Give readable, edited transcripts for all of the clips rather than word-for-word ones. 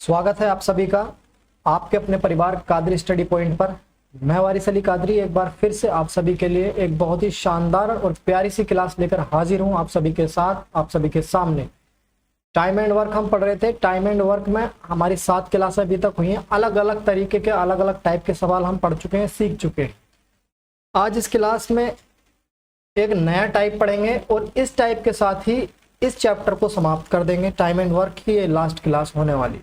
स्वागत है आप सभी का आपके अपने परिवार कादरी स्टडी पॉइंट पर। मैं वारिस अली कादरी एक बार फिर से आप सभी के लिए एक बहुत ही शानदार और प्यारी सी क्लास लेकर हाजिर हूं आप सभी के साथ, आप सभी के सामने। टाइम एंड वर्क हम पढ़ रहे थे। टाइम एंड वर्क में हमारी 7 क्लास अभी तक हुई हैं। अलग अलग तरीके के अलग अलग टाइप के सवाल हम पढ़ चुके हैं, सीख चुके हैं। आज इस क्लास में एक नया टाइप पढ़ेंगे और इस टाइप के साथ ही इस चैप्टर को समाप्त कर देंगे। टाइम एंड वर्क की ये लास्ट क्लास होने वाली,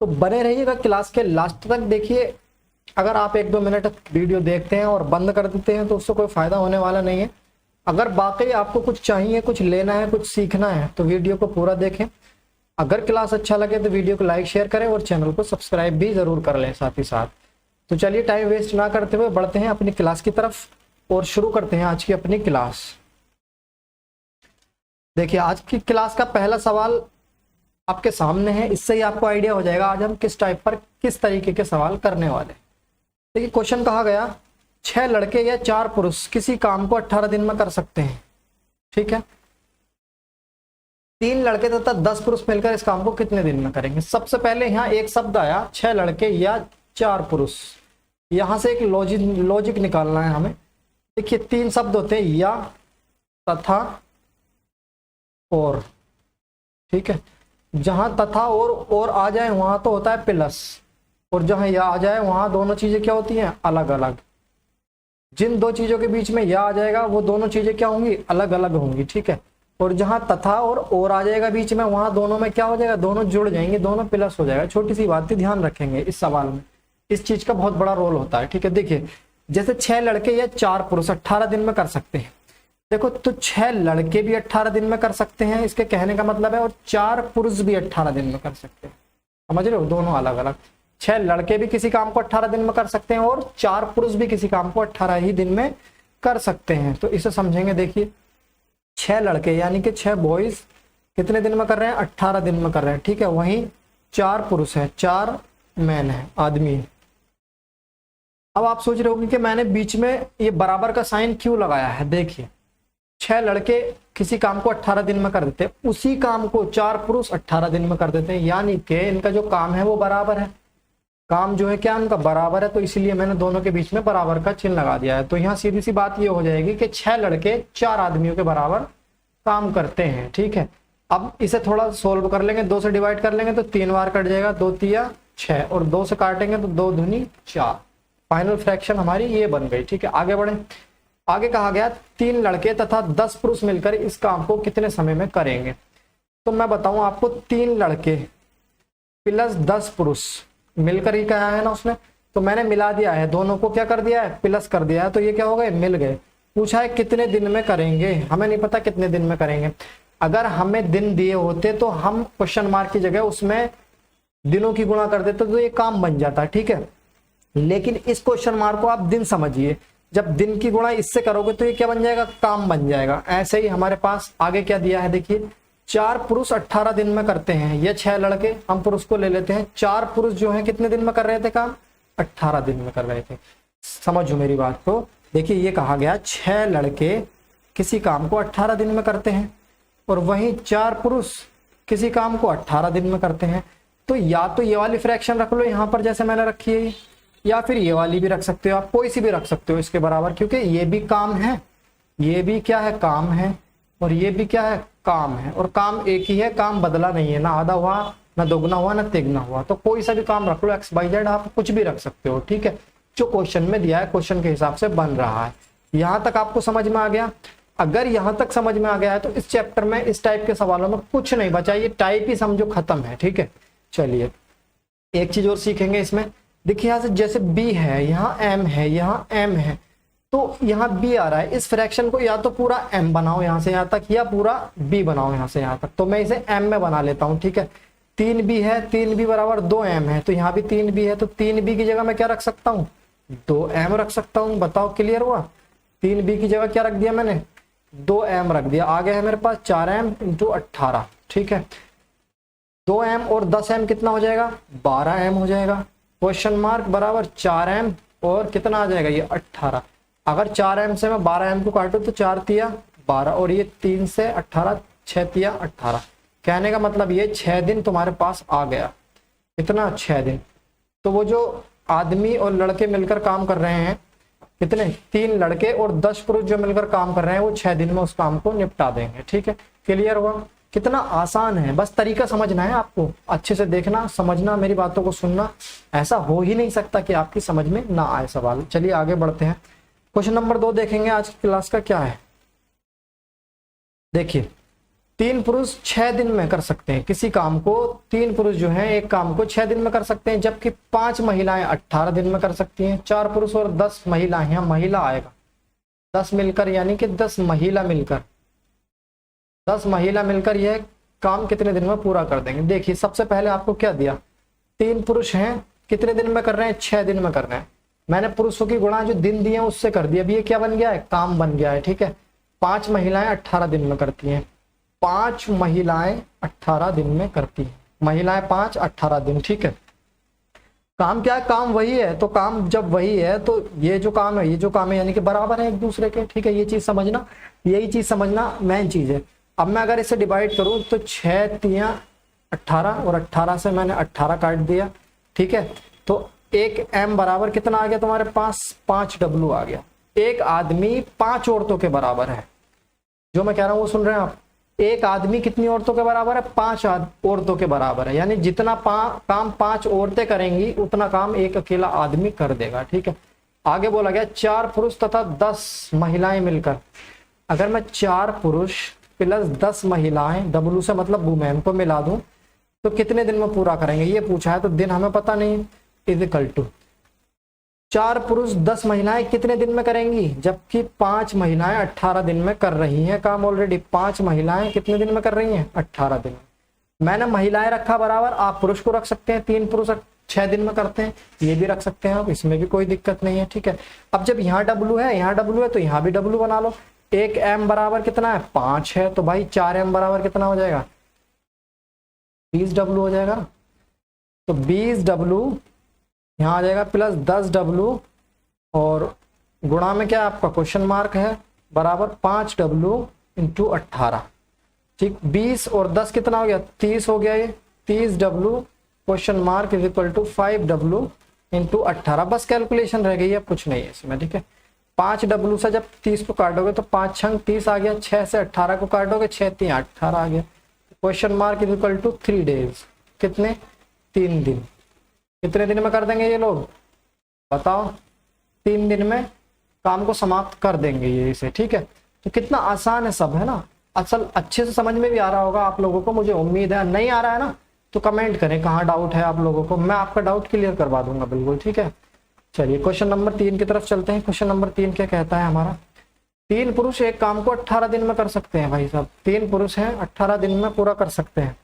तो बने रहिएगा क्लास के लास्ट तक। देखिए, अगर आप 1-2 मिनट वीडियो देखते हैं और बंद कर देते हैं तो उससे कोई फायदा होने वाला नहीं है। अगर वाकई आपको कुछ चाहिए, कुछ लेना है, कुछ सीखना है तो वीडियो को पूरा देखें। अगर क्लास अच्छा लगे तो वीडियो को लाइक शेयर करें और चैनल को सब्सक्राइब भी जरूर कर लें साथ ही साथ। तो चलिए टाइम वेस्ट ना करते हुए बढ़ते हैं अपनी क्लास की तरफ और शुरू करते हैं आज की अपनी क्लास। देखिए, आज की क्लास का पहला सवाल आपके सामने है। इससे ही आपको आइडिया हो जाएगा आज हम किस टाइप पर किस तरीके के सवाल करने वाले। देखिए, क्वेश्चन कहा गया 6 लड़के या 4 पुरुष किसी काम को 18 दिन में कर सकते हैं। ठीक है, 3 लड़के तथा 10 पुरुष मिलकर इस काम को कितने दिन में करेंगे। सबसे पहले यहाँ एक शब्द आया 6 लड़के या 4 पुरुष। यहां से एक लॉजिक निकालना है हमें। देखिए, 3 शब्द होते हैं, या, तथा, और। ठीक है, जहां तथा और आ जाए वहां तो होता है प्लस, और जहां या आ जाए वहां दोनों चीजें क्या होती हैं, अलग अलग। जिन 2 चीजों के बीच में या आ जाएगा वो दोनों चीजें क्या होंगी, अलग अलग होंगी। ठीक है, और जहां तथा और आ जाएगा बीच में वहां दोनों में क्या हो जाएगा, दोनों जुड़ जाएंगे, दोनों प्लस हो जाएगा। छोटी सी बात थी, ध्यान रखेंगे इस सवाल में, इस चीज का बहुत बड़ा रोल होता है। ठीक है, देखिए जैसे 6 लड़के या 4 पुरुष 18 दिन में कर सकते हैं। देखो, तो 6 लड़के भी 18 दिन में कर सकते हैं, इसके कहने का मतलब है, और 4 पुरुष भी 18 दिन में कर सकते हैं। समझ रहे हो, दोनों अलग अलग। 6 लड़के भी किसी काम को 18 दिन में कर सकते हैं और 4 पुरुष भी किसी काम को 18 ही दिन में कर सकते हैं। तो इसे समझेंगे। देखिए, 6 लड़के यानी कि 6 बॉयज कितने दिन में कर रहे हैं, 18 दिन में कर रहे हैं। ठीक है, वहीं 4 पुरुष है, 4 मैन है, आदमी। अब आप सोच रहे होंगे कि मैंने बीच में ये बराबर का साइन क्यों लगाया है। देखिए, 6 लड़के किसी काम को 18 दिन में कर देते हैं, उसी काम को 4 पुरुष 18 दिन में कर देते हैं, यानी कि इनका जो काम है वो बराबर है। काम जो है क्या उनका बराबर है, तो इसलिए मैंने दोनों के बीच में बराबर का चिन्ह लगा दिया है। तो यहाँ सीधी सी बात ये हो जाएगी कि 6 लड़के 4 आदमियों के बराबर काम करते हैं। ठीक है, अब इसे थोड़ा सोल्व कर लेंगे, 2 से डिवाइड कर लेंगे तो 3 बार कट जाएगा, 2 तिया 6, और 2 से काटेंगे तो 2 दूनी 4। फाइनल फ्रैक्शन हमारी ये बन गई। ठीक है, आगे बढ़े। आगे कहा गया 3 लड़के तथा 10 पुरुष मिलकर इस काम को कितने समय में करेंगे। तो मैं बताऊं आपको, 3 लड़के प्लस 10 पुरुष मिलकर ही कहा है ना उसने, तो मैंने मिला दिया है, दोनों को क्या कर दिया है, प्लस कर दिया है। तो ये क्या हो गए, मिल गए। पूछा है कितने दिन में करेंगे, हमें नहीं पता कितने दिन में करेंगे। अगर हमें दिन दिए होते तो हम क्वेश्चन मार्क की जगह उसमें दिनों की गुणा कर देते तो ये काम बन जाता। ठीक है, लेकिन इस क्वेश्चन मार्क को आप दिन समझिए। जब दिन की गुणा इससे करोगे तो ये क्या बन जाएगा, काम बन जाएगा। ऐसे ही हमारे पास आगे क्या दिया है, देखिए 4 पुरुष 18 दिन में करते हैं, ये 6 लड़के, हम पुरुष को ले लेते हैं। 4 पुरुष जो है कितने दिन में कर रहे थे काम, 18 दिन में कर रहे थे। समझो मेरी बात को। देखिए, ये कहा गया 6 लड़के किसी काम को 18 दिन में करते हैं और वहीं 4 पुरुष किसी काम को 18 दिन में करते हैं। तो या तो ये वाली फ्रैक्शन रख लो यहाँ पर जैसे मैंने रखी है, या फिर ये वाली भी रख सकते हो, आप कोई सी भी रख सकते हो इसके बराबर, क्योंकि ये भी काम है, ये भी क्या है, काम है, और ये भी क्या है, काम है। और काम एक ही है, काम बदला नहीं है, ना आधा हुआ, ना दोगुना हुआ, ना तिगुना हुआ। तो कोई सा भी काम रख लो, XYZ आप कुछ भी रख सकते हो। ठीक है, जो क्वेश्चन में दिया है क्वेश्चन के हिसाब से बन रहा है। यहाँ तक आपको समझ में आ गया। अगर यहाँ तक समझ में आ गया है तो इस चैप्टर में इस टाइप के सवालों में कुछ नहीं बचा, ये टाइप ही समझो खत्म है। ठीक है, चलिए एक चीज और सीखेंगे इसमें। देखिए, यहाँ से जैसे B है, यहाँ M है, यहाँ M है, तो यहाँ B आ रहा है। इस फ्रैक्शन को या तो पूरा M बनाओ यहाँ से यहाँ तक, या पूरा B बनाओ यहाँ से यहाँ तक। तो मैं इसे M में बना लेता हूँ। ठीक है, 3B है, 3B बराबर 2M है, तो यहाँ भी 3B है, तो 3B की जगह मैं क्या रख सकता हूँ, 2M रख सकता हूँ। बताओ क्लियर हुआ। 3B की जगह क्या रख दिया मैंने, 2M रख दिया। आगे है मेरे पास 4M × 18। ठीक है, 2M और 10M कितना हो जाएगा, 12M हो जाएगा। क्वेश्चन मार्क बराबर 4M और कितना आ जाएगा, ये 18। अगर 4M से मैं 12M को काटूं तो 4 तिया 12, और ये 3 से 18, 6 तिया 18। कहने का मतलब ये 6 दिन तुम्हारे पास आ गया। कितना 6 दिन। तो वो जो आदमी और लड़के मिलकर काम कर रहे हैं, कितने 3 लड़के और 10 पुरुष जो मिलकर काम कर रहे हैं, वो 6 दिन में उस काम को निपटा देंगे। ठीक है, क्लियर हुआ? कितना आसान है, बस तरीका समझना है आपको, अच्छे से देखना, समझना, मेरी बातों को सुनना। ऐसा हो ही नहीं सकता कि आपकी समझ में ना आए सवाल। चलिए आगे बढ़ते हैं। क्वेश्चन नंबर 2 देखेंगे आज की क्लास का क्या है। देखिए 3 पुरुष 6 दिन में कर सकते हैं किसी काम को। 3 पुरुष जो हैं एक काम को 6 दिन में कर सकते हैं, जबकि 5 महिलाएं 18 दिन में कर सकती हैं। 4 पुरुष और 10 महिलाएं, यहाँ महिला आएगा 10 मिलकर, यानी कि 10 महिला मिलकर, 10 महिला मिलकर यह काम कितने दिन में पूरा कर देंगे। देखिए सबसे पहले आपको क्या दिया, 3 पुरुष हैं, कितने दिन में कर रहे हैं, 6 दिन में कर रहे हैं। मैंने पुरुषों की गुणा जो दिन दिए हैं उससे कर दिया। अभी ये क्या बन गया है, काम बन गया है। ठीक है, 5 महिलाएं 18 दिन में करती हैं। 5 महिलाएं 18 दिन में करती हैं, महिलाएं 5 18 दिन। ठीक है, काम क्या है, काम वही है। तो काम जब वही है तो ये जो काम है, ये जो काम है, यानी कि बराबर है एक दूसरे के। ठीक है, ये चीज समझना, यही चीज समझना मेन चीज है। अब मैं अगर इसे डिवाइड करूं तो 6 तियां 18 और 18 से मैंने 18 काट दिया। ठीक है, तो एक m बराबर कितना आ गया तुम्हारे पास, 5 W आ गया। एक आदमी 5 औरतों के बराबर है। जो मैं कह रहा हूं वो सुन रहे हैं आप? एक आदमी कितनी औरतों के बराबर है, 5 औरतों के बराबर है। यानी जितना काम 5 औरतें करेंगी उतना काम एक अकेला आदमी कर देगा। ठीक है, आगे बोला गया 4 पुरुष तथा 10 महिलाएं मिलकर। अगर मैं 4 पुरुष प्लस 10 महिलाएं, W से मतलब वुमेन को मिला दूं तो कितने दिन में पूरा करेंगे, ये पूछा है। तो दिन हमें पता नहीं, इज इक्वल टू 4 पुरुष 10 महिलाएं कितने दिन में करेंगी, जबकि 5 महिलाएं 18 दिन में कर रही हैं काम ऑलरेडी। 5 महिलाएं कितने दिन में कर रही हैं, 18 दिन में। मैंने महिलाएं रखा बराबर, आप पुरुष को रख सकते हैं। 3 पुरुष 6 दिन में करते हैं, ये भी रख सकते हैं आप, इसमें भी कोई दिक्कत नहीं है। ठीक है, अब जब यहाँ W है, यहाँ W है, तो यहाँ भी W बना लो। एक m बराबर कितना है, 5 है, तो भाई 4m बराबर कितना हो जाएगा, 20W हो जाएगा। तो 20W यहाँ आ जाएगा प्लस 10W और गुणा में क्या आपका क्वेश्चन मार्क है, बराबर 5W इंटू 18। ठीक, 20 और 10 कितना हो गया, 30 हो गया। ये 30W question mark is equal to 5W into 18। बस कैलकुलेशन रह गई है, कुछ नहीं है इसमें। ठीक है, 5W से जब 30 को काटोगे तो 5 छंग 30 आ गया। 6 से 18 को काटोगे, 6 3 18 आ गया। Question mark is equal to 3 days. कितने, 3 दिन। कितने दिन में कर देंगे ये लोग, बताओ? 3 दिन में काम को समाप्त कर देंगे ये इसे। ठीक है, तो कितना आसान है सब, है ना? असल अच्छे से समझ में भी आ रहा होगा आप लोगों को, मुझे उम्मीद है। नहीं आ रहा है ना तो कमेंट करें कहाँ डाउट है आप लोगों को, मैं आपका डाउट क्लियर करवा दूंगा बिल्कुल। ठीक है, चलिए क्वेश्चन नंबर 3 की तरफ चलते हैं। क्वेश्चन नंबर 3 क्या कहता है हमारा, 3 पुरुष एक काम को 18 दिन में कर सकते हैं। भाई साहब 3 पुरुष हैं, 18 दिन में पूरा कर सकते हैं,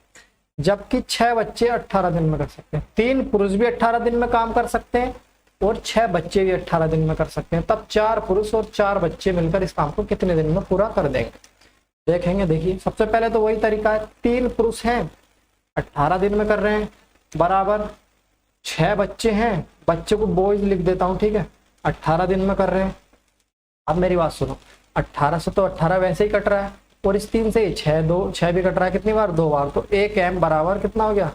जबकि 6 बच्चे 18 दिन में कर सकते हैं। 3 पुरुष भी 18 दिन में काम कर सकते हैं और 6 बच्चे भी 18 दिन में कर सकते हैं। तब 4 पुरुष और 4 बच्चे मिलकर इस काम को कितने दिन में पूरा कर देंगे, देखेंगे। देखिए सबसे पहले तो वही तरीका है, 3 पुरुष हैं 18 दिन में कर रहे हैं, बराबर 6 बच्चे हैं, बच्चे को बॉयज लिख देता हूं। ठीक है, 18 दिन में कर रहे हैं। अब मेरी बात सुनो, 18 से तो 18 वैसे ही कट रहा है और इस 3 से 6 भी कट रहा है, कितनी बार, 2 बार। तो एक m बराबर कितना हो गया,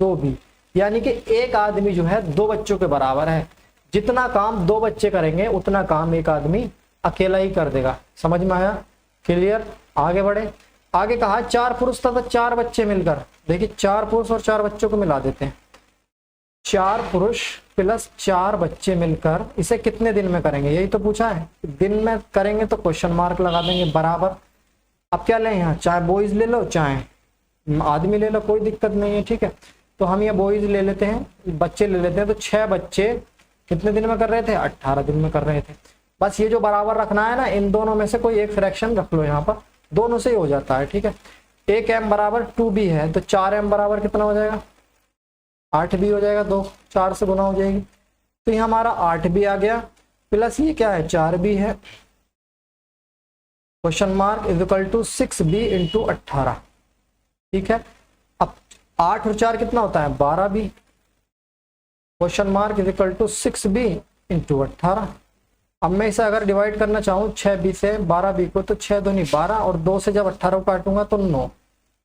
2b। यानी कि एक आदमी जो है 2 बच्चों के बराबर है। जितना काम 2 बच्चे करेंगे उतना काम एक आदमी अकेला ही कर देगा। समझ में आया, क्लियर? आगे बढ़े। आगे कहा 4 पुरुष तथा 4 बच्चे मिलकर। देखिए 4 पुरुष और 4 बच्चों को मिला देते हैं। 4 पुरुष प्लस 4 बच्चे मिलकर इसे कितने दिन में करेंगे, यही तो पूछा है। दिन में करेंगे तो क्वेश्चन मार्क लगा देंगे, बराबर। अब क्या लें यहाँ, चाहे बॉयज ले लो चाहे आदमी ले लो, कोई दिक्कत नहीं है। ठीक है, तो हम ये बॉयज ले लेते हैं, बच्चे ले लेते हैं। तो 6 बच्चे कितने दिन में कर रहे थे, 18 दिन में कर रहे थे। बस ये जो बराबर रखना है ना, इन दोनों में से कोई एक फ्रैक्शन रख लो यहाँ पर, दोनों से ही हो जाता है। ठीक है, एक m बराबर 2b है, तो 4m बराबर कितना हो जाएगा, 8b हो जाएगा। 2 4 से गुना हो जाएगी, तो ये हमारा 8b आ गया, प्लस ये क्या है, 4b है। Question mark is equal to 6b into 18। ठीक है, अब 8 और 4 कितना होता है, 12b। Question mark is equal to 6b into 18। अब मैं इसे अगर डिवाइड करना चाहूँ 6b से 12b को, तो 6 दूनी 12 और 2 से जब 18 को काटूंगा तो 9,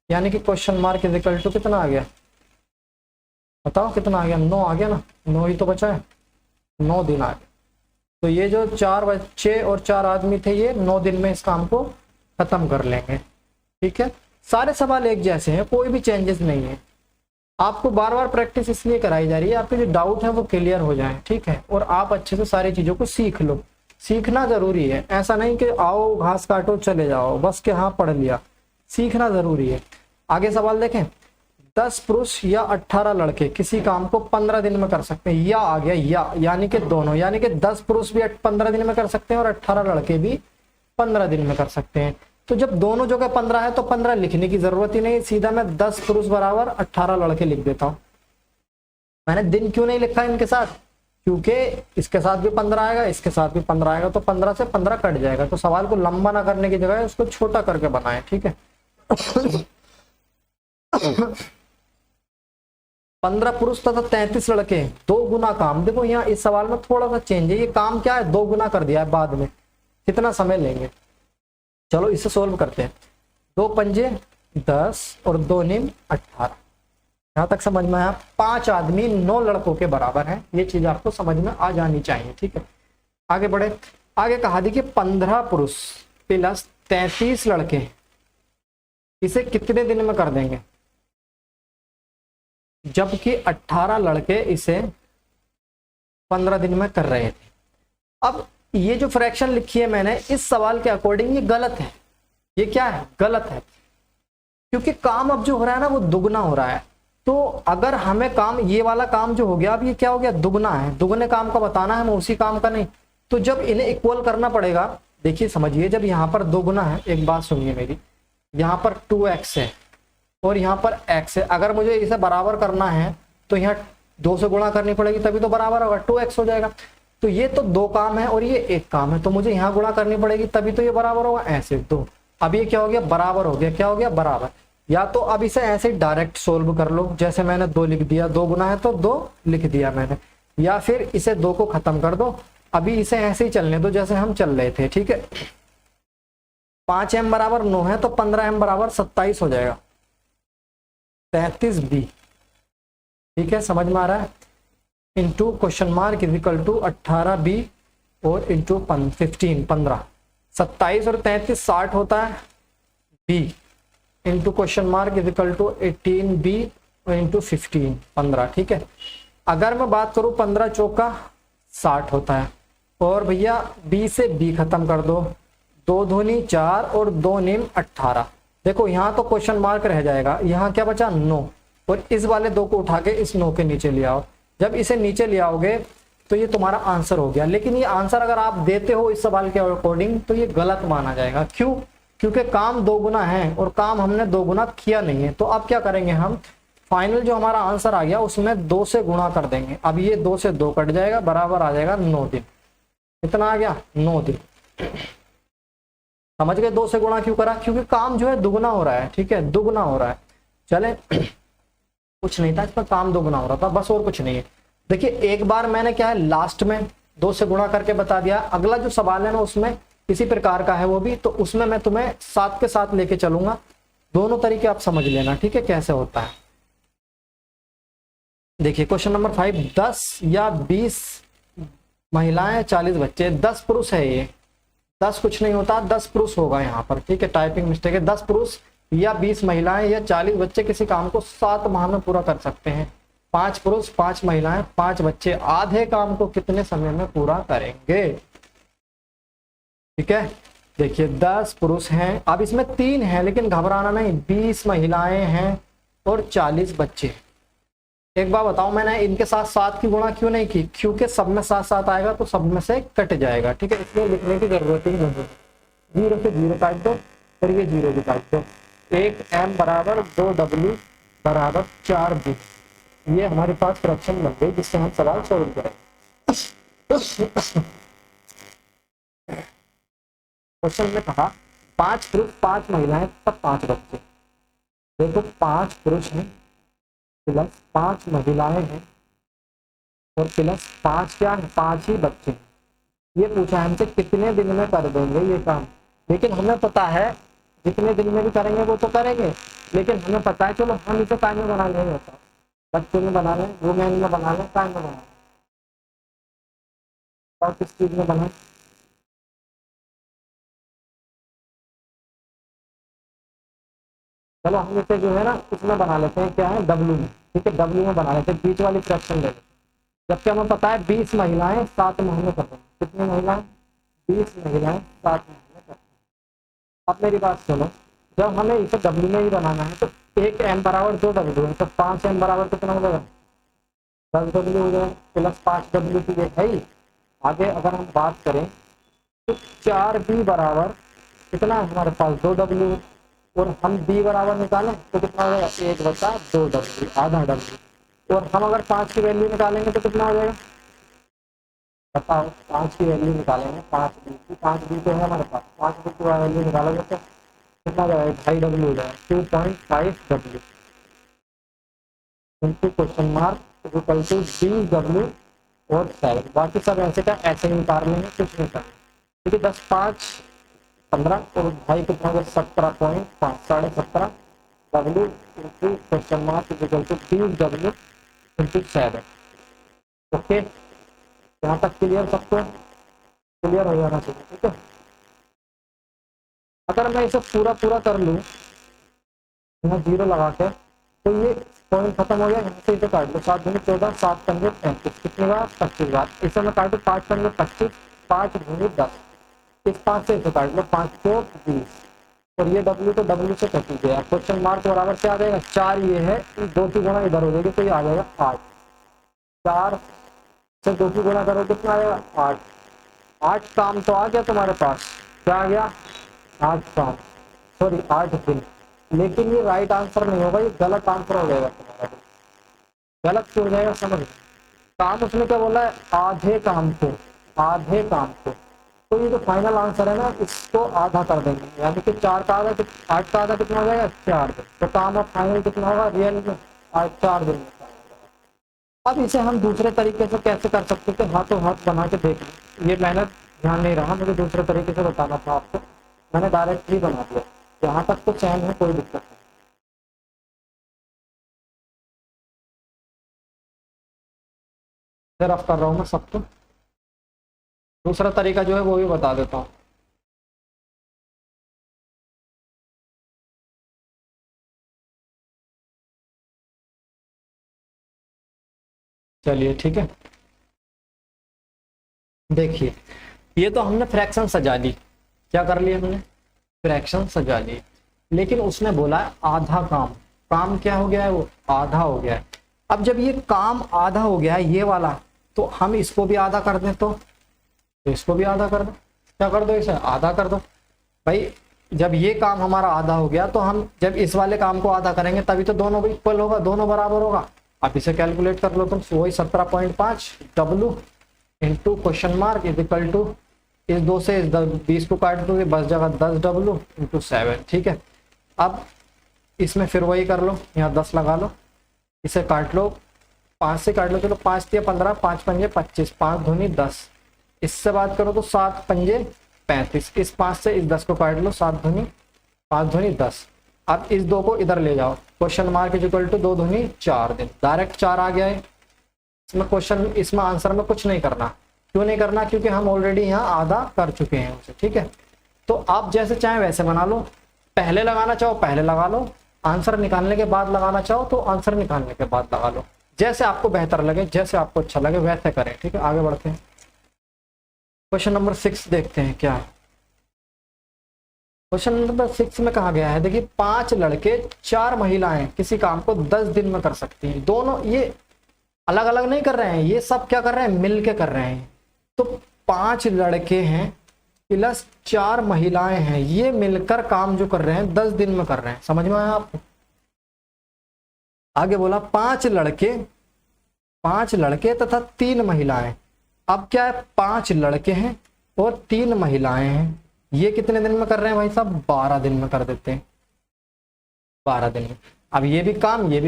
यानी कि question mark is equal to कितना आ गया, बताओ कितना आ गया, 9 आ गया ना, 9 ही तो बचा है, 9 दिन आ गए। तो ये जो 4 बच्चे और 4 आदमी थे, ये 9 दिन में इस काम को खत्म कर लेंगे। ठीक है, सारे सवाल एक जैसे हैं, कोई भी चेंजेस नहीं है। आपको बार बार प्रैक्टिस इसलिए कराई जा रही है, आपके जो डाउट है वो क्लियर हो जाए। ठीक है, और आप अच्छे से सारी चीजों को सीख लो। सीखना जरूरी है, ऐसा नहीं कि आओ घास काटो चले जाओ बस के हाँ पढ़ लिया, सीखना जरूरी है। आगे सवाल देखें, 10 पुरुष या 18 लड़के किसी काम को 15 दिन में कर सकते हैं। या आ गया या, यानी कि दोनों, यानी कि 10 पुरुष भी 15 दिन में कर सकते हैं और 18 लड़के भी 15 दिन में कर सकते हैं। तो जब दोनों जगह 15 है तो 15 लिखने की जरूरत ही नहीं, सीधा मैं 10 पुरुष बराबर 18 लड़के लिख देता हूं। मैंने दिन क्यों नहीं लिखा इनके साथ, क्योंकि इसके साथ भी 15 आएगा, इसके साथ भी 15 आएगा, तो 15 से 15 कट जाएगा। तो सवाल को लंबा ना करने की जगह उसको छोटा करके बनाए। ठीक है 15 पुरुष तथा 33 लड़के, 2 गुना काम। देखो यहाँ इस सवाल में थोड़ा सा चेंज है, ये काम क्या है 2 गुना कर दिया है बाद में, कितना समय लेंगे। चलो इसे सोल्व करते हैं। 2 पंजे 10 और 2 निम 18, यहां तक समझ में आया। 5 आदमी 9 लड़कों के बराबर है, ये चीज आपको समझ में आ जानी चाहिए। ठीक है, आगे बढ़े। आगे कहा देखिए 15 पुरुष प्लस 33 लड़के, इसे कितने दिन में कर देंगे, जबकि 18 लड़के इसे 15 दिन में कर रहे थे। अब ये जो फ्रैक्शन लिखी है मैंने इस सवाल के अकॉर्डिंग ये गलत है। ये क्या है, गलत है, क्योंकि काम अब जो हो रहा है ना वो दुगना हो रहा है। तो अगर हमें काम, ये वाला काम जो हो गया अब ये क्या हो गया, दुगना है। दुगने काम का बताना है, हमें उसी काम का नहीं। तो जब इन्हें इक्वल करना पड़ेगा, देखिए समझिए, जब यहाँ पर दुगना है, एक बात सुनिए मेरी, यहाँ पर 2x है और यहाँ पर x है। अगर मुझे इसे बराबर करना है तो यहाँ 2 से गुणा करनी पड़ेगी, तभी तो बराबर होगा, 2x हो जाएगा। तो ये तो 2 काम है और ये 1 काम है, तो मुझे यहाँ गुणा करनी पड़ेगी, तभी तो ये बराबर होगा, ऐसे 2। अब ये क्या हो गया, बराबर हो गया। क्या हो गया, बराबर। या तो अब इसे ऐसे डायरेक्ट सोल्व कर लो, जैसे मैंने 2 लिख दिया, 2 गुना है तो 2 लिख दिया मैंने, या फिर इसे 2 को खत्म कर दो। अभी इसे ऐसे ही चलने दो जैसे हम चल रहे थे। ठीक है, 5m बराबर 9 है तो 15m बराबर 27 हो जाएगा, 33b। ठीक है, समझ में आ रहा है। Into question mark equal to 18b और इंटू 15, 27 और 33 60 होता है, b into question mark equal to 18b और इंटू 15। ठीक है, अगर मैं बात करूं 15 चौका 60 होता है, और भैया b से b खत्म कर दो, 2 दूनी 4 और 2 निम 18। देखो यहाँ तो क्वेश्चन मार्क रह जाएगा, यहाँ क्या बचा 9, और इस वाले 2 को उठा के इस 9 के नीचे ले आओ। जब इसे नीचे ले आओगे तो ये तुम्हारा आंसर हो गया। लेकिन ये आंसर अगर आप देते हो इस सवाल के अकॉर्डिंग तो ये गलत माना जाएगा। क्यों, क्योंकि काम 2 गुना है और काम हमने 2 गुना किया नहीं है। तो अब क्या करेंगे हम, फाइनल जो हमारा आंसर आ गया उसमें 2 से गुणा कर देंगे। अब ये 2 से 2 कट जाएगा, बराबर आ जाएगा 9 दिन। कितना आ गया, 9 दिन। समझ गए 2 से गुणा क्यों करा, क्योंकि काम जो है दुगना हो रहा है। ठीक है, दुगना हो रहा है। चले कुछ नहीं था इसमें, काम दुगना हो रहा था बस, और कुछ नहीं है। देखिए एक बार मैंने क्या है लास्ट में 2 से गुणा करके बता दिया। अगला जो सवाल है ना उसमें इसी प्रकार का है वो भी, तो उसमें मैं तुम्हें साथ के साथ लेके चलूंगा। दोनों तरीके आप समझ लेना, ठीक है, कैसे होता है। देखिए क्वेश्चन नंबर 5, 10 या 20 महिलाएं 40 बच्चे, 10 पुरुष है ये, 10 कुछ नहीं होता, 10 पुरुष होगा यहाँ पर। ठीक है, टाइपिंग मिस्टेक है। 10 पुरुष या 20 महिलाएं या 40 बच्चे किसी काम को 7 माह में पूरा कर सकते हैं। 5 पुरुष 5 महिलाएं 5 बच्चे आधे काम को कितने समय में पूरा करेंगे। ठीक है, देखिए 10 पुरुष हैं, अब इसमें 3 हैं लेकिन घबराना नहीं, 20 महिलाएं हैं और 40 बच्चे। एक बार बताओ मैंने इनके साथ 7 की गुणा क्यों नहीं की, क्योंकि सब में 7 आएगा तो सब में से कट जाएगा। ठीक है, इसलिए लिखने की जरूरत ही नहीं है। 0 से 0 काट दो और ये 0 भी काट दो। 1m बराबर 2w बराबर 4b। ये हमारे पास फ्रैक्शन बन गई जिससे हम सवाल सॉल्व करें। क्वेश्चन में कहा 5 पुरुष 5 महिलाएं तब 5 बच्चे। देखो 5 पुरुष हैं प्लस 5 महिलाएं हैं और प्लस 5 क्या है, 5 ही बच्चे। ये पूछा हमसे कितने दिन में कर देंगे ये काम, लेकिन हमें पता है जितने दिन में भी करेंगे वो तो करेंगे, लेकिन हमें पता है चलो हम इसे टाइम में बना लेंगे। बच्चे में बना लें, वुमेन में बना लें, टाइम में बना लें, और किस चीज़ में बनाएं? चलो हम इसे जो है ना इसमें बना लेते हैं, क्या है, डब्ल्यू में। ठीक है, डब्ल्यू में बना लेते हैं, बीच वाली फ्रैक्शन ले लेते हैं। जबकि हमें पता है 20 महिलाएं 7 महीने कर रही हैं। कितनी महिलाएं? 20 महिलाएं 7 महीने कर रही हैं। अब मेरी बात सुनो, जब हमें इसे डब्ल्यू में ही बनाना है तो एक एम बराबर 2 डब्ल्यू है, तो 5 एम बराबर कितना हो जाएगा? 10 डब्ल्यू हो जाएगा, प्लस 5 डब्ल्यू की ये है ही। आगे अगर हम बात करें तो 4 बी बराबर कितना है हमारे पास? 2 डब्ल्यू। और हम बी बराबर निकालें तो कितना हो जाएगा? 1/2 डब्ल्यू, आधा डब्ल्यू। और हम अगर 5 की वैल्यू निकालेंगे तो कितना हो जाएगा? बताओ, 5 की वैल्यू निकालेंगे, 5 बी तो है हमारे पास, 5 बी की वैल्यू निकालोगे तो कितना हो जाएगा? 2.5 डब्ल्यू हो जाएगा, 2.5 W into question mark equal to 20 W और 7। बाकी सब ऐसे का ऐसे ही निकाल लेंगे, कुछ नहीं करना। ठीक है, 10 5 15 और भाई कितना हो? 17.5, 17.5 W into question mark equal to 20 W into 7। Okay, यहाँ तक क्लियर? सबको क्लियर हो जाना चाहिए। ठीक है, अगर मैं इसे पूरा पूरा कर लूँ यहाँ 0 लगा के, तो ये पॉइंट खत्म हो गया। यहाँ से इसे काट लो, 7 दूनी 14, 7 पंजे 35, कितनी बार? 25 बार। इसे मैं काटू 5 पंजे 25, 5 दूनी 10, इस 5 से इसे काट लो, 5 को 20, और ये डब्ल्यू तो डब्ल्यू से कट गया। क्वेश्चन मार्क बराबर क्या आ जाएगा? 4 ये है, 2 की गुणा इधर हो जाएगी तो ये आ जाएगा 8। 4 से 2 की गुणा करो कितना आएगा? 8। 8 काम तो आ गया तुम्हारे पास, क्या आ गया? 8 काम, सॉरी 8 दिन। लेकिन ये राइट आंसर नहीं होगा, ये गलत आंसर हो जाएगा तुम्हारा। गलत क्यों हो जाएगा? समझ, काम उसने क्या बोला है? आधे काम को, आधे काम को। तो ये जो फाइनल आंसर है ना, इसको आधा कर देंगे, यानी कि 4 का आधा, 8 का आधा कितना हो जाएगा? 4 दिन। तो काम अब फाइनल कितना होगा रियल में? 4 दिन में। अब इसे हम दूसरे तरीके से कैसे कर सकते थे? हाथों हाथ बना के देख लो। ये मैंने ध्यान नहीं रहा, मुझे दूसरे तरीके से बताना था आपको, मैंने डायरेक्ट ही बना दिया। यहाँ तक तो चैन है, कोई दिक्कत नहीं। रफ कर रहा हूँ मैं सबको, दूसरा तरीका जो है वो भी बता देता हूँ। चलिए ठीक है, देखिए ये तो हमने फ्रैक्शन सजा ली। क्या कर लिया हमने? फ्रैक्शन सजा ली। लेकिन उसने बोला है आधा काम, काम क्या हो गया है? वो आधा हो गया है। अब जब ये काम आधा हो गया है ये वाला, तो हम इसको भी आधा कर दें, तो इसको भी आधा कर दो। क्या कर दो? इसे आधा कर दो भाई। जब ये काम हमारा आधा हो गया तो हम जब इस वाले काम को आधा करेंगे तभी तो दोनों इक्वल होगा, दोनों बराबर होगा। अब इसे कैलकुलेट कर लो तुम, वही 17.5 W into question mark is equal to, इस 2 से इस 20 को काट दोगे, बस जगह 10 डब्ल्यू इंटू 7। ठीक है, अब इसमें फिर वही कर लो, यहाँ 10 लगा लो, इसे काट लो, 5 से काट लो, चलो 5 दिया 15, 5 पंजे 25, 5 दूनी 10। इससे बात करो तो 7 पंजे 35, इस 5 से इस 10 को काट लो, 7 दूनी 5 दूनी 10। अब इस 2 को इधर ले जाओ, question mark is equal to 2 दूनी 4 दिन, डायरेक्ट 4 आ गया है। इसमें क्वेश्चन, इसमें आंसर में कुछ नहीं करना। क्यों नहीं करना? क्योंकि हम ऑलरेडी यहाँ आधा कर चुके हैं उसे। ठीक है, तो आप जैसे चाहे वैसे बना लो, पहले लगाना चाहो पहले लगा लो, आंसर निकालने के बाद लगाना चाहो तो आंसर निकालने के बाद लगा लो, जैसे आपको बेहतर लगे, जैसे आपको अच्छा लगे वैसे करें। ठीक है, आगे बढ़ते हैं। क्वेश्चन नंबर 6 देखते हैं क्या है। क्वेश्चन नंबर 6 में कहा गया है, देखिए 5 लड़के 4 महिलाएं किसी काम को 10 दिन में कर सकती हैं। दोनों ये अलग अलग नहीं कर रहे हैं, ये सब क्या कर रहे हैं? मिल के कर रहे हैं। तो 5 लड़के हैं प्लस 4 महिलाएं हैं, ये मिलकर काम जो कर रहे हैं 10 दिन में कर रहे हैं। समझ में आया आपको? आगे बोला 5 लड़के तथा 3 महिलाएं। अब क्या है? 5 लड़के हैं और 3 महिलाएं हैं, ये कितने दिन में कर रहे हैं भाई साहब? 12 दिन में कर देते हैं, 12 दिन में। अब ये भी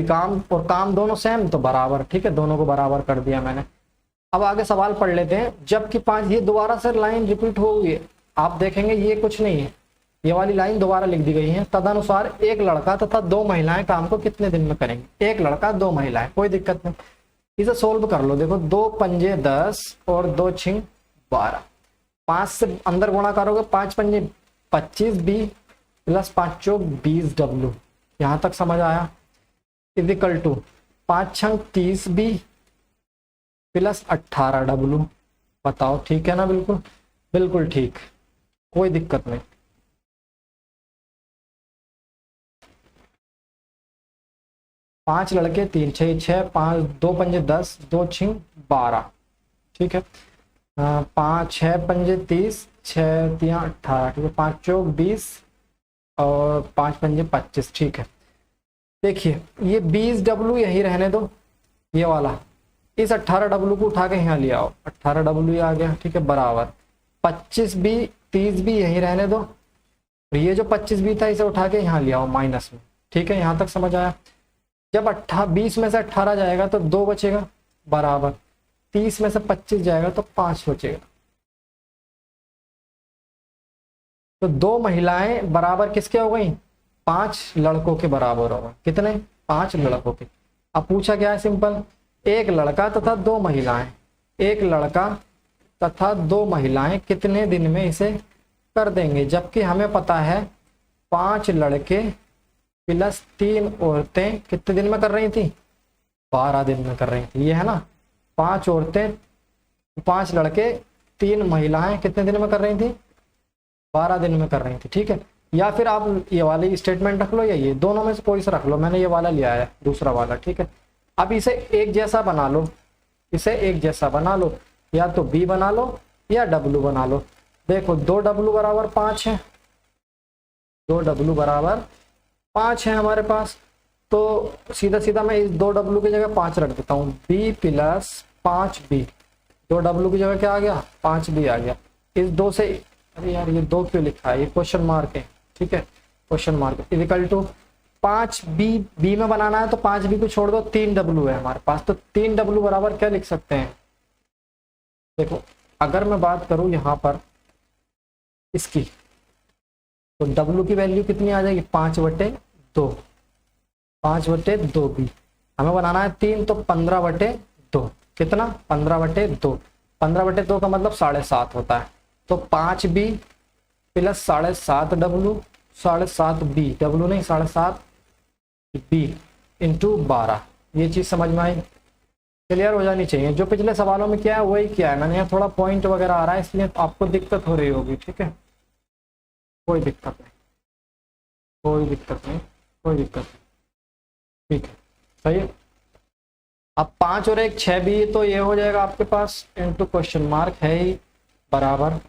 काम और काम दोनों सेम तो बराबर। ठीक है, दोनों को बराबर कर दिया मैंने। अब आगे सवाल पढ़ लेते हैं। जबकि 5, ये दोबारा से लाइन रिपीट होगी, आप देखेंगे ये कुछ नहीं है, ये वाली लाइन दोबारा लिख दी गई है। तदनुसार एक लड़का तथा 2 महिलाएं काम को कितने दिन में करेंगे। एक लड़का 2 महिलाएं, कोई दिक्कत नहीं, इसे सोल्व कर लो। देखो 2 पंजे 10 और 2 छिंग 12, 5 से अंदर गुणा करोगे 5 पंजे 25 बी प्लस 5 चौक 20 डब्ल्यू। यहां तक समझ आया। इक्वल टू 5 छंग 30 बी प्लस 18 डब्ल्यू। बताओ ठीक है ना। बिल्कुल बिल्कुल ठीक, कोई दिक्कत नहीं। पांच लड़के 3 6 6 5 2 पंजे 10 2 छिंग 12, ठीक है। 5 6 पंजे 30 6 3 18, ठीक है। 5 चौक 20 और 5 पंजे 25, ठीक है। देखिए ये 20 डब्ल्यू यही रहने दो, ये वाला। इस 18 डब्ल्यू को उठा के यहाँ ले आओ, 18 डब्ल्यू आ गया, ठीक है, बराबर 25 बी 30 बी यही रहने दो। और ये जो 25 बी था इसे उठा के यहाँ ले आओ माइनस में, ठीक है। यहाँ तक समझ आया। जब 20 में से 18 जाएगा तो 2 बचेगा, बराबर 30 में से 25 जाएगा तो 5 बचेगा। तो 2 महिलाएं बराबर किसके हो गई, 5 लड़कों के बराबर होगा। कितने, 5 लड़कों के। अब पूछा क्या है, सिंपल, एक लड़का तथा 2 महिलाएं, एक लड़का तथा 2 महिलाएं कितने दिन में इसे कर देंगे। जबकि हमें पता है 5 लड़के प्लस 3 औरतें कितने दिन में कर रही थी, 12 दिन में कर रही थी। ये है ना, 5 औरतें 5 लड़के 3 महिलाएं कितने दिन में कर रही थी, 12 दिन में कर रही थी, ठीक है। या फिर आप ये वाली स्टेटमेंट रख लो या ये, दोनों में से कोई सा रख लो। मैंने ये वाला लिया है, दूसरा वाला, ठीक है। अब इसे एक जैसा बना लो, इसे एक जैसा बना लो, या तो बी बना लो या डब्लू बना लो। देखो 2 डब्लू बराबर 5 है, 2 डब्लू बराबर 5 है हमारे पास। तो सीधा सीधा मैं इस 2 डब्लू की जगह 5 रख देता हूँ, बी प्लस 5 बी। 2 डब्लू की जगह क्या आ गया, 5 बी आ गया। इस 2 से, अरे यार ये 2 क्यों लिखा है, ये क्वेश्चन मार्क है, ठीक है, question mark. Equal to 5 B, B में बनाना है तो 5 बी को छोड़ दो, 3 डब्लू है हमारे पास। तो 3 डब्लू बराबर क्या लिख सकते हैं, देखो अगर मैं बात करूं यहाँ पर इसकी, तो डब्लू की वैल्यू कितनी आ जाएगी, 5/2, 5/2 बी। हमें बनाना है 3, तो 15/2, कितना, 15/2, 15/2 का मतलब 7.5 होता है। तो 5 B plus 7.5 W, 7.5 B, W नहीं 7.5 बी इंटू 12। ये चीज समझ में आई, क्लियर हो जानी चाहिए। जो पिछले सवालों में क्या है वही क्या है, मैंने यहाँ थोड़ा पॉइंट वगैरह आ रहा है इसलिए आपको दिक्कत हो रही होगी, ठीक है। कोई दिक्कत नहीं, कोई दिक्कत नहीं, कोई दिक्कत नहीं, ठीक है, सही है। अब 5 और 1 6 भी, तो ये हो जाएगा आपके पास इंटू क्वेश्चन मार्क है ही, बराबर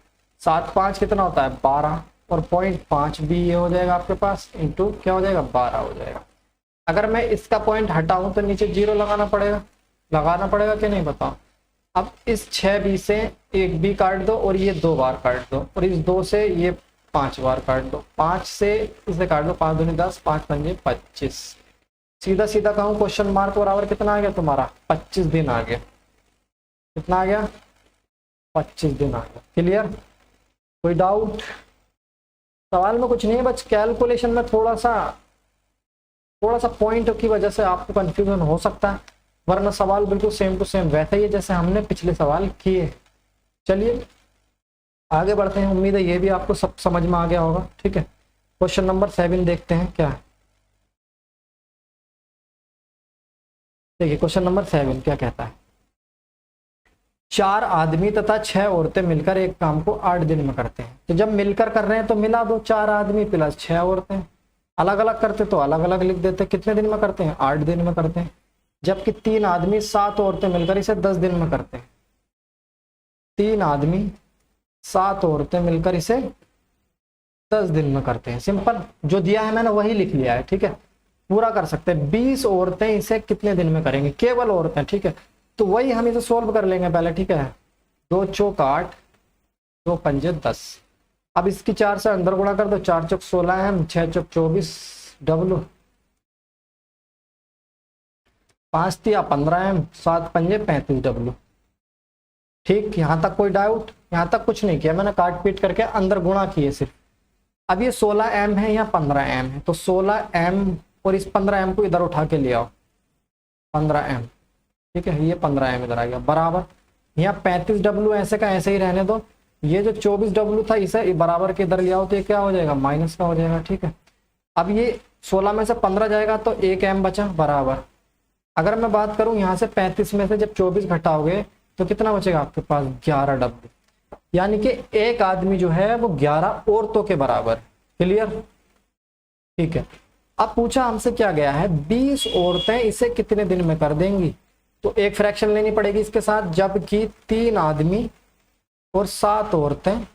7 5 कितना होता है 12, और 0.5 भी ये हो जाएगा आपके पास इंटू क्या हो जाएगा 12 हो जाएगा। अगर मैं इसका पॉइंट हटाऊं तो नीचे 0 लगाना पड़ेगा कि नहीं, बताओ। अब इस 6 बी से 1 बी काट दो और ये 2 बार काट दो, और इस 2 से ये 5 बार काट दो, 5 से इसे काट दो, 5 दूनी 10, 5 पंजे 25। सीधा सीधा कहूँ क्वेश्चन मार्क बराबर कितना आ गया तुम्हारा, 25 दिन आ गया। कितना आ गया, 25 दिन आ गया। क्लियर, कोई डाउट। सवाल में कुछ नहीं है, बस कैलकुलेशन में थोड़ा सा पॉइंट की वजह से आपको कंफ्यूजन हो सकता है, वरना सवाल बिल्कुल सेम टू सेम वैसा ही है जैसे हमने पिछले सवाल किए। चलिए आगे बढ़ते हैं, उम्मीद है ये भी आपको सब समझ में आ गया होगा, ठीक है। क्वेश्चन नंबर 7 देखते हैं क्या है। देखिए क्वेश्चन नंबर 7 क्या कहता है, 4 आदमी तथा 6 औरतें मिलकर एक काम को 8 दिन में करते हैं। तो जब मिलकर कर रहे हैं तो मिला दो, 4 आदमी प्लस 6 औरतें। अलग अलग करते तो अलग अलग लिख देते। कितने दिन में करते हैं, 8 दिन में करते हैं। जबकि 3 आदमी 7 औरतें मिलकर इसे 10 दिन में करते हैं। 3 आदमी 7 औरतें मिलकर इसे 10 दिन में करते हैं। सिंपल, जो दिया है मैंने वही लिख लिया है, ठीक है। पूरा कर सकते हैं। 20 औरतें इसे कितने दिन में करेंगे, केवल औरतें, ठीक है। तो वही हम इसे सोल्व कर लेंगे पहले, ठीक है। 2 चौक 8, 2 पंजे 10। अब इसकी 4 से अंदर गुणा कर दो, 4 चौक 16 एम, 6 चौक 24 डब्लू, 5 तिया 15 एम, 7 पंजे 35 डब्लू। ठीक, यहाँ तक कोई डाउट, यहाँ तक कुछ नहीं किया मैंने, काट पीट करके अंदर गुणा किए सिर्फ। अब ये 16m है या 15m है, तो 16m और इस 15m को इधर उठा के ले आओ, 15m, ठीक है, ये 15m इधर आ गया, बराबर यहाँ 35W ऐसे का ऐसे ही रहने दो, ये जो 24W था इसे बराबर के इधर ले आओ, तो ये क्या हो जाएगा, माइनस का हो जाएगा, ठीक है। अब ये 16 में से 15 जाएगा तो 1m बचा, बराबर। अगर मैं बात करूं यहाँ से 35 में से जब 24 घटाओगे तो कितना बचेगा आपके पास, 11W, यानी कि एक आदमी जो है वो 11 औरतों के बराबर। क्लियर, ठीक है। अब पूछा हमसे क्या गया है, 20 औरतें इसे कितने दिन में कर देंगी, तो एक फ्रैक्शन लेनी पड़ेगी इसके साथ, जबकि 3 आदमी और 7 औरतें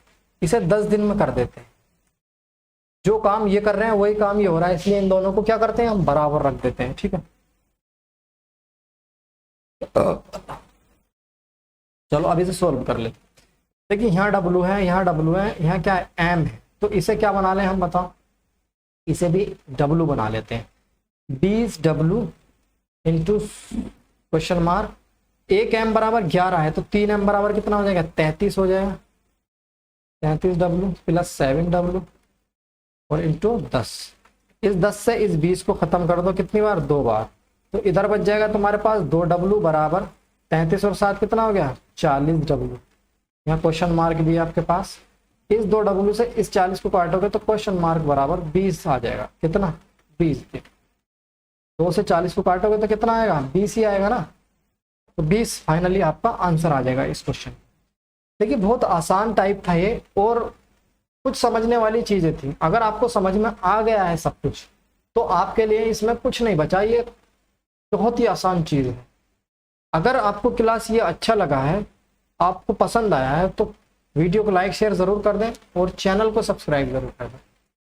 इसे 10 दिन में कर देते हैं। जो काम ये कर रहे हैं वही काम ये हो रहा है, इसलिए इन दोनों को क्या करते हैं, हम बराबर रख देते हैं, ठीक है। चलो अब इसे सोल्व कर ले। देखिए यहाँ W है, यहाँ W है, यहाँ क्या है, M है, तो इसे क्या बना लें हम, बताओ, इसे भी W बना लेते हैं। 20W into question mark, 1m बराबर 11 है, तो 3m बराबर कितना हो जाएगा, 33 हो जाएगा, 33W प्लस 7W और इंटू 10। इस 10 से इस 20 को खत्म कर दो, कितनी बार, 2 बार, तो इधर बच जाएगा तुम्हारे पास 2W बराबर 33 और 7 कितना हो गया, 40W। यहाँ क्वेश्चन मार्क भी है आपके पास, इस 2W से इस 40 को काटोगे तो क्वेश्चन मार्क बराबर 20 आ जाएगा, कितना, 20। 2 से 40 को काटोगे तो कितना आएगा, 20 ही आएगा ना, तो 20 फाइनली आपका आंसर आ जाएगा इस क्वेश्चन। देखिए बहुत आसान टाइप था ये, और कुछ समझने वाली चीजें थी। अगर आपको समझ में आ गया है सब कुछ तो आपके लिए इसमें कुछ नहीं बचा, ये बहुत ही आसान चीज है। अगर आपको क्लास ये अच्छा लगा है, आपको पसंद आया है, तो वीडियो को लाइक शेयर जरूर कर दें और चैनल को सब्सक्राइब जरूर कर दें।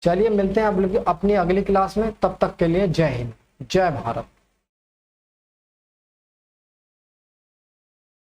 चलिए मिलते हैं अपनी अगली क्लास में, तब तक के लिए जय हिंद, जय भारत।